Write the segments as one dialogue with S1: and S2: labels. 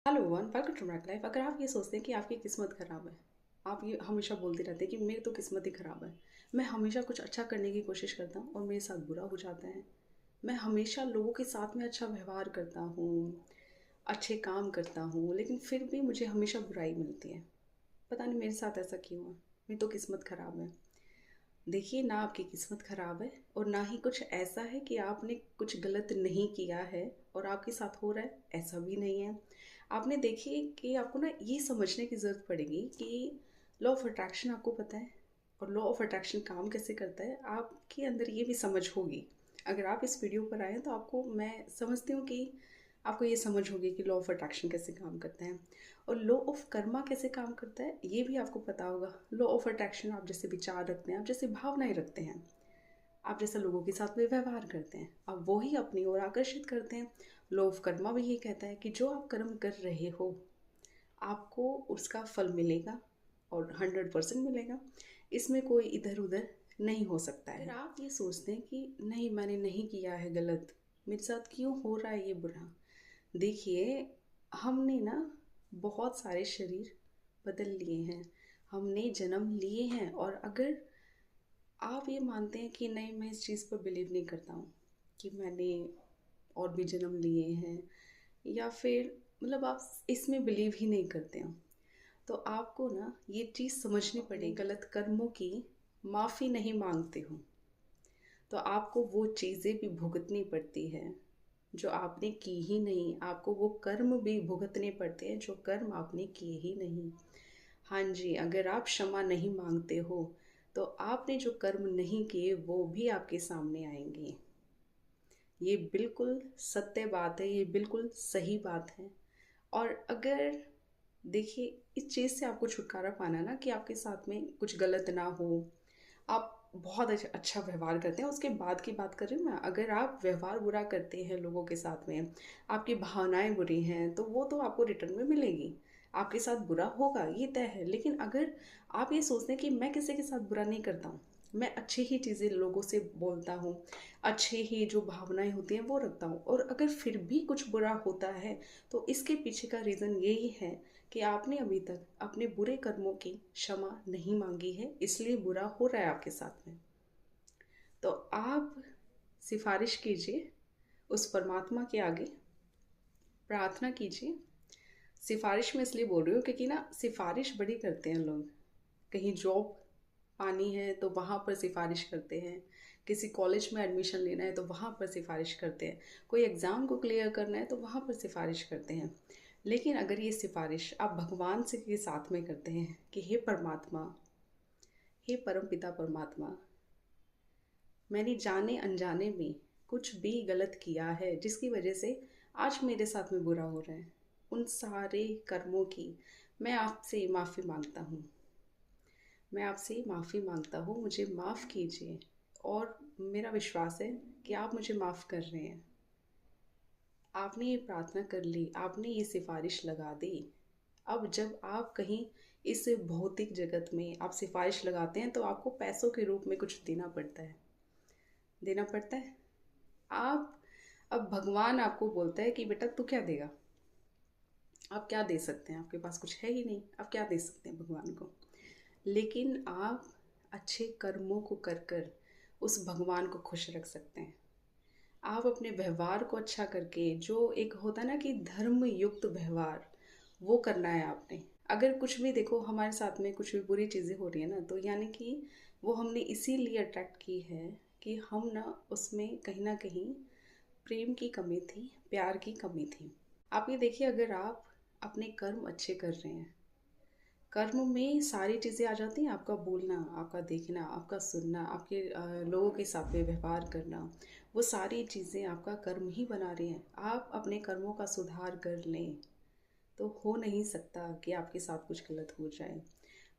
S1: Hello one welcome to my life. अगर आप ये सोचते हैं कि आपकी किस्मत ख़राब है, आप ये हमेशा बोलते रहते हैं कि मेरी तो किस्मत ही ख़राब है, मैं हमेशा कुछ अच्छा करने की कोशिश करता हूँ और मेरे साथ बुरा हो जाता है, मैं हमेशा लोगों के साथ में अच्छा व्यवहार करता हूँ, अच्छे काम करता हूँ, लेकिन फिर भी मुझे हमेशा बुराई मिलती है। पता नहीं मेरे साथ ऐसा क्यों है। मेरी तो किस्मत ख़राब है। देखिए, ना आपकी किस्मत ख़राब है और ना ही कुछ ऐसा है कि आपने कुछ गलत नहीं किया है और आपके साथ हो रहा है, ऐसा भी नहीं है। आपने देखिए कि आपको ना ये समझने की ज़रूरत पड़ेगी कि लॉ ऑफ अट्रैक्शन आपको पता है और लॉ ऑफ अट्रैक्शन काम कैसे करता है, आपके अंदर ये भी समझ होगी। अगर आप इस वीडियो पर आए तो आपको मैं समझती हूँ कि आपको ये समझ होगी कि लॉ ऑफ अट्रैक्शन कैसे काम करता है और लॉ ऑफ कर्मा कैसे काम करता है, ये भी आपको पता होगा। लॉ ऑफ अट्रैक्शन, आप जैसे विचार रखते हैं, आप जैसे भावनाएं रखते हैं, आप जैसे लोगों के साथ में व्यवहार करते हैं, आप वो ही अपनी ओर आकर्षित करते हैं। लॉ ऑफ कर्मा भी ये कहता है कि जो आप कर्म कर रहे हो, आपको उसका फल मिलेगा और 100% मिलेगा। इसमें कोई इधर उधर नहीं हो सकता है। अगर आप ये सोचते हैं कि नहीं, मैंने नहीं किया है गलत, मेरे साथ क्यों हो रहा है ये बुरा, देखिए, हमने ना बहुत सारे शरीर बदल लिए हैं, हमने जन्म लिए हैं, और अगर आप ये मानते हैं कि नहीं, मैं इस चीज़ पर बिलीव नहीं करता हूँ कि मैंने और भी जन्म लिए हैं, या फिर मतलब आप इसमें बिलीव ही नहीं करते हो, तो आपको ना ये चीज़ समझनी पड़ेगी। गलत कर्मों की माफ़ी नहीं मांगते हो तो आपको वो चीज़ें भी भुगतनी पड़ती है जो आपने की ही नहीं, आपको वो कर्म भी भुगतने पड़ते हैं जो कर्म आपने किए ही नहीं। हाँ जी, अगर आप क्षमा नहीं मांगते हो तो आपने जो कर्म नहीं किए वो भी आपके सामने आएंगे। ये बिल्कुल सत्य बात है, ये बिल्कुल सही बात है। और अगर देखिए, इस चीज़ से आपको छुटकारा पाना ना कि आपके साथ में कुछ गलत ना हो, आप बहुत अच्छा व्यवहार करते हैं, उसके बाद की बात कर रही हूँ मैं। अगर आप व्यवहार बुरा करते हैं लोगों के साथ में, आपकी भावनाएं बुरी हैं, तो वो तो आपको रिटर्न में मिलेगी, आपके साथ बुरा होगा, ये तय है। लेकिन अगर आप ये सोचते हैं कि मैं किसी के साथ बुरा नहीं करता हूँ, मैं अच्छी ही चीज़ें लोगों से बोलता हूँ, अच्छे ही जो भावनाएं होती हैं वो रखता हूँ, और अगर फिर भी कुछ बुरा होता है तो इसके पीछे का रीज़न यही है कि आपने अभी तक अपने बुरे कर्मों की क्षमा नहीं मांगी है, इसलिए बुरा हो रहा है आपके साथ में। तो आप सिफारिश कीजिए उस परमात्मा के आगे, प्रार्थना कीजिए। सिफारिश में इसलिए बोल रही हूँ क्योंकि ना सिफारिश बड़ी करते हैं लोग। कहीं जॉब पानी है तो वहाँ पर सिफारिश करते हैं, किसी कॉलेज में एडमिशन लेना है तो वहाँ पर सिफारिश करते हैं, कोई एग्ज़ाम को क्लियर करना है तो वहाँ पर सिफारिश करते हैं। लेकिन अगर ये सिफारिश आप भगवान से के साथ में करते हैं कि हे परमात्मा, हे परम पिता परमात्मा, मैंने जाने अनजाने में कुछ भी गलत किया है जिसकी वजह से आज मेरे साथ में बुरा हो रहा है, उन सारे कर्मों की मैं आपसे माफ़ी मांगता हूँ, मैं आपसे माफ़ी मांगता हूँ, मुझे माफ़ कीजिए। और मेरा विश्वास है कि आप मुझे माफ़ कर रहे हैं। आपने ये प्रार्थना कर ली, आपने ये सिफारिश लगा दी। अब जब आप कहीं इस भौतिक जगत में आप सिफारिश लगाते हैं तो आपको पैसों के रूप में कुछ देना पड़ता है, देना पड़ता है। आप अब भगवान आपको बोलता है कि बेटा तू क्या देगा, आप क्या दे सकते हैं, आपके पास कुछ है ही नहीं, आप क्या दे सकते हैं भगवान को। लेकिन आप अच्छे कर्मों को कर कर उस भगवान को खुश रख सकते हैं। आप अपने व्यवहार को अच्छा करके, जो एक होता है ना कि धर्म युक्त व्यवहार, वो करना है आपने। अगर कुछ भी देखो हमारे साथ में कुछ भी बुरी चीज़ें हो रही है ना, तो यानी कि वो हमने इसीलिए अट्रैक्ट की है कि हम ना उसमें कहीं ना कहीं प्रेम की कमी थी, प्यार की कमी थी। आप ये देखिए, अगर आप अपने कर्म अच्छे कर रहे हैं, कर्म में सारी चीज़ें आ जाती हैं, आपका बोलना, आपका देखना, आपका सुनना, आपके लोगों के साथ में व्यवहार करना, वो सारी चीज़ें आपका कर्म ही बना रही हैं। आप अपने कर्मों का सुधार कर लें तो हो नहीं सकता कि आपके साथ कुछ गलत हो जाए।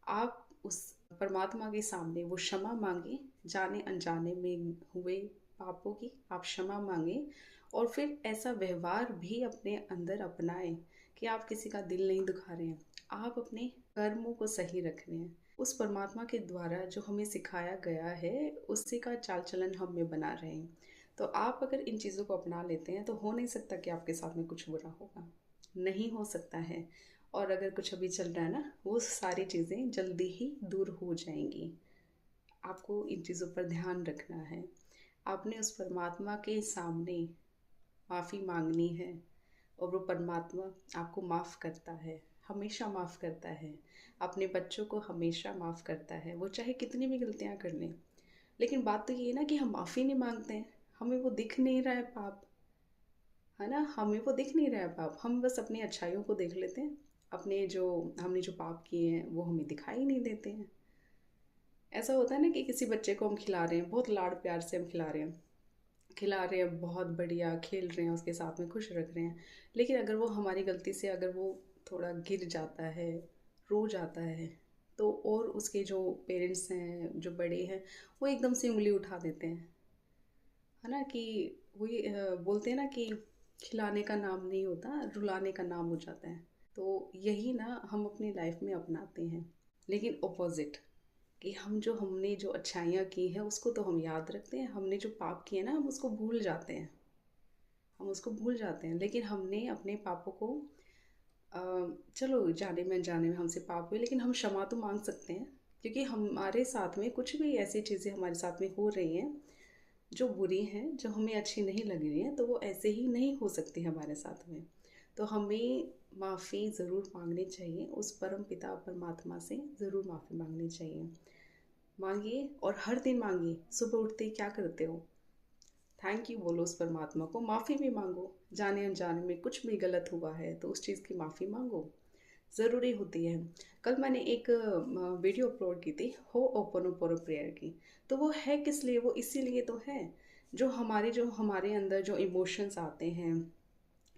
S1: आप उस परमात्मा के सामने वो क्षमा मांगे, जाने अनजाने में हुए पापों की आप क्षमा मांगे, और फिर ऐसा व्यवहार भी अपने अंदर अपनाएं कि आप किसी का दिल नहीं दुखा रहे हैं, आप अपने कर्मों को सही रख रहे हैं, उस परमात्मा के द्वारा जो हमें सिखाया गया है उसी का चाल चलन हम में बना रहे हैं। तो आप अगर इन चीज़ों को अपना लेते हैं तो हो नहीं सकता कि आपके साथ में कुछ बुरा होगा। नहीं हो सकता है। और अगर कुछ अभी चल रहा है ना, वो सारी चीज़ें जल्दी ही दूर हो जाएंगी। आपको इन चीज़ों पर ध्यान रखना है। आपने उस परमात्मा के सामने माफ़ी मांगनी है, और वो परमात्मा आपको माफ़ करता है, हमेशा माफ़ करता है। अपने बच्चों को हमेशा माफ़ करता है, वो चाहे कितनी भी गलतियाँ कर लें। लेकिन बात तो ये है ना कि हम माफ़ी नहीं मांगते हैं, हमें वो दिख नहीं रहा है पाप, है ना, हमें वो दिख नहीं रहा है पाप। हम बस अपनी अच्छाइयों को देख लेते हैं, अपने जो हमने जो पाप किए हैं वो हमें दिखाई नहीं देते हैं। ऐसा होता है ना कि किसी बच्चे को हम खिला रहे हैं, बहुत लाड़ प्यार से हम खिला रहे हैं, बहुत बढ़िया खेल रहे हैं, उसके साथ में खुश रख रहे हैं। लेकिन अगर वो हमारी गलती से अगर वो थोड़ा गिर जाता है, रो जाता है, तो और उसके जो पेरेंट्स हैं, जो बड़े हैं, वो एकदम से उंगली उठा देते हैं, है ना, कि वही बोलते हैं ना कि खिलाने का नाम नहीं होता, रुलाने का नाम हो जाता है। तो यही ना हम अपनी लाइफ में अपनाते हैं, लेकिन ऑपोजिट, कि हमने जो अच्छाइयाँ की हैं उसको तो हम याद रखते हैं, हमने जो पाप किए ना हम उसको भूल जाते हैं, लेकिन हमने अपने पापों को चलो जाने में अनजाने में हमसे पाप हुए, लेकिन हम क्षमा तो मांग सकते हैं। क्योंकि हमारे साथ में कुछ भी ऐसी चीज़ें हमारे साथ में हो रही हैं जो बुरी हैं, जो हमें अच्छी नहीं लग रही हैं, तो वो ऐसे ही नहीं हो सकती हमारे साथ में। तो हमें माफ़ी ज़रूर मांगनी चाहिए, उस परम पिता परमात्मा से ज़रूर माफ़ी मांगनी चाहिए। मांगिए, और हर दिन मांगिए। सुबह उठते ही क्या करते हो, थैंक यू बोलो उस परमात्मा को, माफ़ी भी मांगो। जाने अनजाने में कुछ भी गलत हुआ है तो उस चीज़ की माफ़ी मांगो, ज़रूरी होती है। कल मैंने एक वीडियो अपलोड की थी हो ओपन प्रेयर की। तो वो है किस लिए, वो इसीलिए तो है, जो हमारे अंदर जो इमोशंस आते हैं,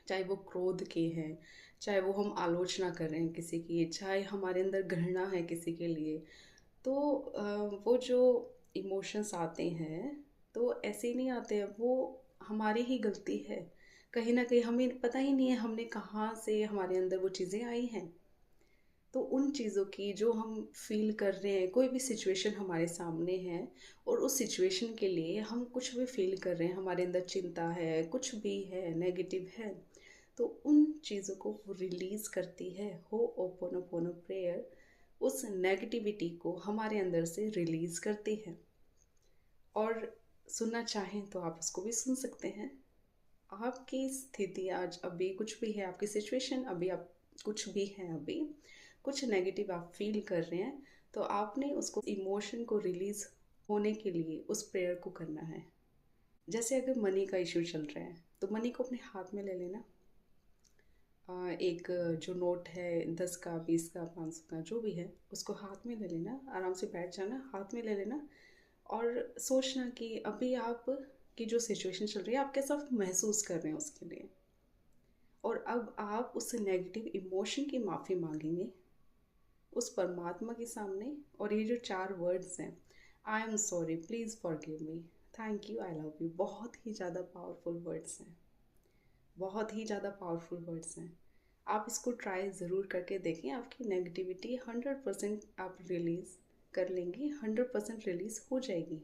S1: चाहे वो क्रोध के हैं, चाहे वो हम आलोचना कर रहे हैं किसी की, चाहे हमारे अंदर घृणा है किसी के लिए, तो वो जो इमोशंस आते हैं, तो ऐसे ही नहीं आते हैं, वो हमारी ही गलती है। कहीं ना कहीं हमें पता ही नहीं है हमने कहाँ से हमारे अंदर वो चीज़ें आई हैं। तो उन चीज़ों की जो हम फील कर रहे हैं, कोई भी सिचुएशन हमारे सामने है और उस सिचुएशन के लिए हम कुछ भी फील कर रहे हैं, हमारे अंदर चिंता है, कुछ भी है, नेगेटिव है, तो उन चीज़ों को वो रिलीज़ करती है हो ओपोनोपोनो प्रेयर, उस नेगेटिविटी को हमारे अंदर से रिलीज़ करती है। और सुनना चाहें तो आप उसको भी सुन सकते हैं। आपकी स्थिति आज अभी कुछ भी है, आपकी सिचुएशन अभी आप कुछ भी है, अभी कुछ नेगेटिव आप फील कर रहे हैं, तो आपने उसको इमोशन को रिलीज़ होने के लिए उस प्रेयर को करना है। जैसे अगर मनी का इशू चल रहा है तो मनी को अपने हाथ में ले लेना। एक जो नोट है 10 का, 20 का, 500 का, जो भी है, उसको हाथ में ले लेना, आराम से बैठ जाना, हाथ में ले लेना, और सोचना कि अभी आप की जो सिचुएशन चल रही है आप कैसा महसूस कर रहे हैं उसके लिए। और अब आप उस नेगेटिव इमोशन की माफ़ी मांगेंगे उस परमात्मा के सामने। और ये जो 4 वर्ड्स हैं, I am sorry, please forgive me, thank you, I love you, बहुत ही ज़्यादा पावरफुल वर्ड्स हैं, बहुत ही ज़्यादा पावरफुल वर्ड्स हैं। आप इसको ट्राई ज़रूर करके देखें, आपकी नेगेटिविटी 100% आप रिलीज़ कर लेंगे, 100% रिलीज़ हो जाएगी।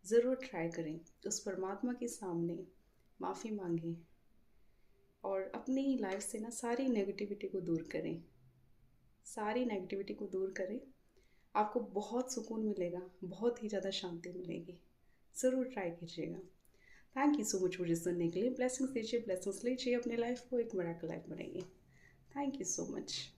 S1: ज़रूर ट्राई करें, उस परमात्मा के सामने माफ़ी मांगें और अपनी लाइफ से ना सारी नेगेटिविटी को दूर करें, सारी नेगेटिविटी को दूर करें। आपको बहुत सुकून मिलेगा, बहुत ही ज़्यादा शांति मिलेगी। ज़रूर ट्राई कीजिएगा। थैंक यू सो मच मुझे सुनने के लिए। ब्लेसिंग्स दीजिए, ब्लेसिंग्स लीजिए, अपने लाइफ को एक मिरेकल लाइफ बनाइए। Thank you so much.